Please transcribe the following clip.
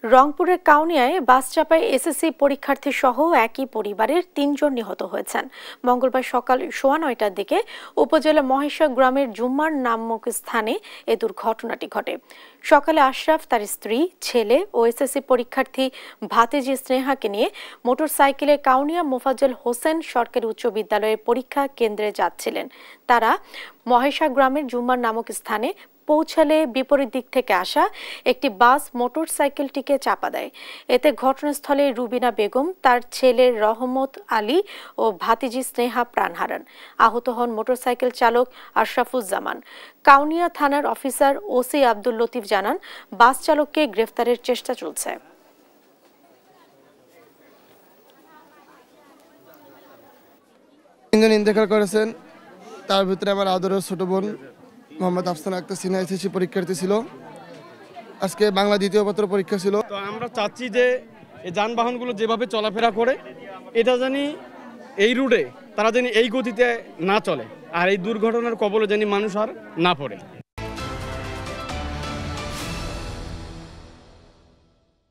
রংপুরের কাউনিয়ায় বাস চাপায় এসএসসি পরীক্ষার্থী সহ একই পরিবারের ৩ জন নিহত হয়েছেন। মঙ্গলবার সকাল 9:15টার দিকে উপজেলা মহেশা গ্রামের জুম্মার নামক স্থানে এ দুর্ঘটনাটি ঘটে। সকালে আশরাফ, তার স্ত্রী, ছেলে ও এসএসসি পরীক্ষার্থী ভাতিজি স্নেহাকে নিয়ে মোটরসাইকেলে কাউনিয়া মোফাজ্জল হোসেন সরকারি উচ্চ বিদ্যালয়ের পরীক্ষা কেন্দ্রে যাচ্ছিলেন। তারা মহেশা গ্রামের জুম্মার নামক স্থানে পৌঁছালে বিপরীত দিক থেকে আসা একটি বাস মোটরসাইকেলটিকে চাপা দেয়। এতে ঘটনাস্থলে রুবিনা বেগম, তার ছেলে রহমত আলী ও ভাতিজি স্নেহা প্রাণ হারান। আহত হন মোটরসাইকেল চালক আশরাফুজ্জামান। কাউনিয়া থানার অফিসার ওসি আব্দুল লতিফ জানান, বাস চালককে গ্রেফতারের চেষ্টা চলছে। তিনজন ইন্তেকাল করেছেন, তার ভিতরে আমার আদরের ছোট বোন মোহাম্মদ আফসানা আক্তার সিনহা এসএসসি পরীক্ষার্থী ছিল। আজকে বাংলা দ্বিতীয় পত্র পরীক্ষা ছিল। তো আমরা চাচ্ছি যে এই যানবাহনগুলো যেভাবে চলাফেরা করে এটা জানি এই রুটে তারা জানি এই গতিতে না চলে, আর এই দুর্ঘটনার কবলে জানি মানুষ আর না পড়ে।